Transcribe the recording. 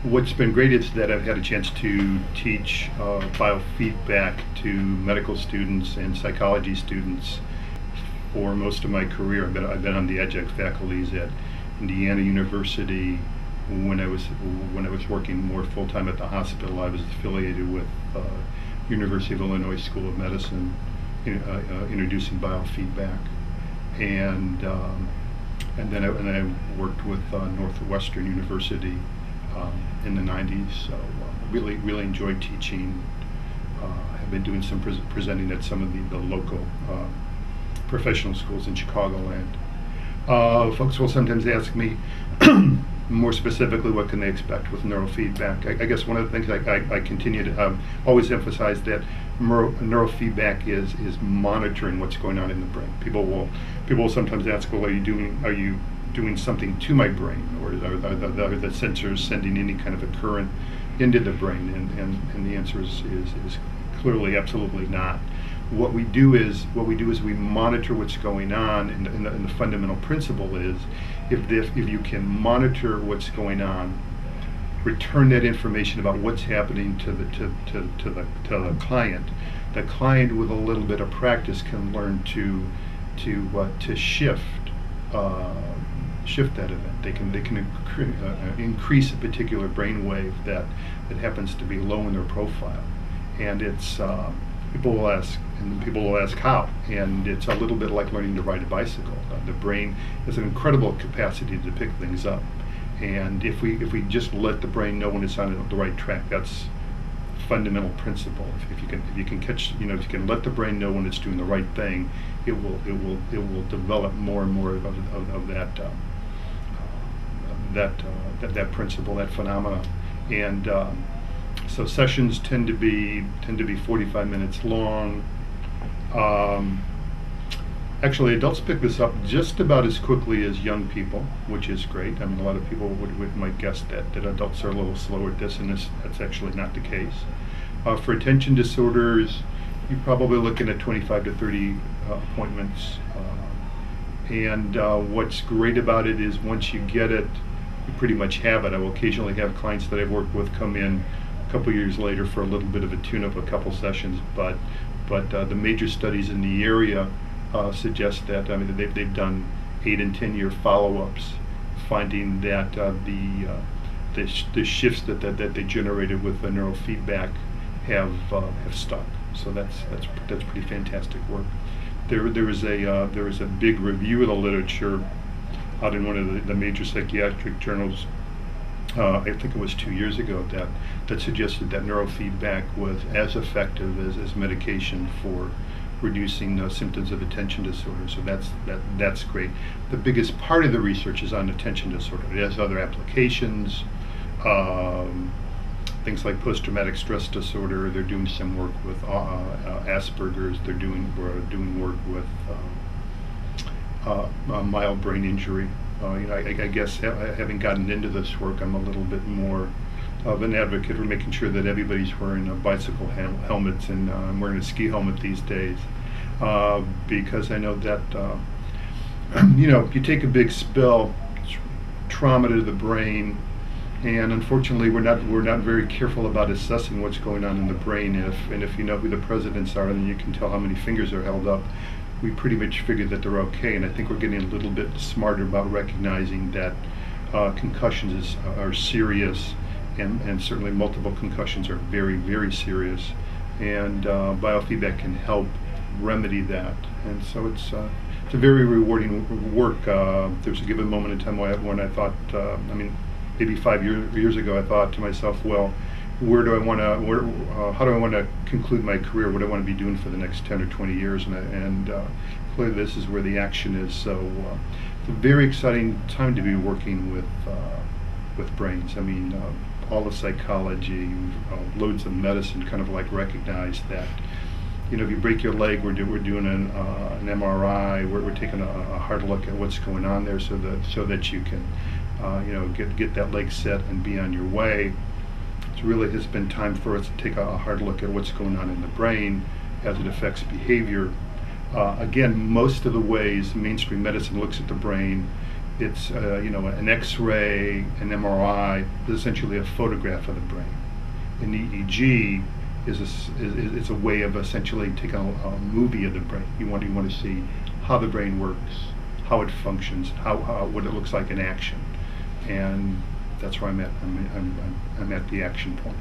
What's been great is that I've had a chance to teach biofeedback to medical students and psychology students for most of my career. I've been on the adjunct faculties at Indiana University. When I was working more full time at the hospital, I was affiliated with University of Illinois School of Medicine, introducing biofeedback, and then I worked with Northwestern University in the 90s. So really enjoyed teaching. Have been doing some presenting at some of the local professional schools in Chicagoland. Folks will sometimes ask me more specifically, what can they expect with neurofeedback? I guess one of the things I continue to always emphasize that neurofeedback is monitoring what's going on in the brain. People will sometimes ask, well, are you doing something to my brain, or are the sensors sending any kind of a current into the brain? And the answer is clearly absolutely not. What we do is we monitor what's going on, and the fundamental principle is if you can monitor what's going on, return that information about what's happening to the client. The client, with a little bit of practice, can learn to shift that event. They can increase a particular brain wave that happens to be low in their profile, and it's people will ask how, and it's a little bit like learning to ride a bicycle. The brain has an incredible capacity to pick things up, and if we just let the brain know when it's on the right track, that's fundamental principle. If you can catch, if you can let the brain know when it's doing the right thing, it will develop more and more of that principle, that phenomena. And so sessions tend to be 45 minutes long. Actually, adults pick this up just about as quickly as young people, which is great. I mean, a lot of people might guess that adults are a little slower at this, and that's actually not the case. For attention disorders, you're probably looking at 25 to 30 appointments. And what's great about it is once you get it, you pretty much have it. I will occasionally have clients that I've worked with come in a couple years later for a little bit of a tune-up, a couple sessions, but the major studies in the area suggest that, I mean, they've done 8 and 10-year follow-ups, finding that the shifts that they generated with the neurofeedback have stuck. So that's pretty fantastic work. There was a big review of the literature out in one of the major psychiatric journals. I think it was 2 years ago that suggested that neurofeedback was as effective as medication for reducing symptoms of attention disorder. So that's great. The biggest part of the research is on attention disorder. It has other applications, things like post-traumatic stress disorder. They're doing some work with Asperger's. We're doing work with mild brain injury. I guess having gotten into this work, I'm a little bit more of an advocate for making sure that everybody's wearing bicycle helmets, and I'm wearing a ski helmet these days, because I know that you take a big spill, trauma to the brain, and unfortunately we're not very careful about assessing what's going on in the brain. And if you know who the presidents are, then you can tell how many fingers are held up. We pretty much figure that they're okay, and I think we're getting a little bit smarter about recognizing that concussions are serious, and certainly multiple concussions are very, very serious, and biofeedback can help remedy that. And so it's a very rewarding work. There's a given moment in time when I thought, maybe 5 years ago, I thought to myself, well, how do I want to conclude my career? What do I want to be doing for the next 10 or 20 years? And clearly this is where the action is. So it's a very exciting time to be working with brains. I mean, all of psychology, loads of medicine kind of like recognize that, if you break your leg, we're doing an MRI, we're taking a hard look at what's going on there, so that you can get that leg set and be on your way. It really has been time for us to take a hard look at what's going on in the brain as it affects behavior. Again, most of the ways mainstream medicine looks at the brain It's an X-ray, an MRI is essentially a photograph of the brain. An EEG is a way of essentially taking a movie of the brain. You want to see how the brain works, how it functions, what it looks like in action, and that's where I'm at. I'm at the action point.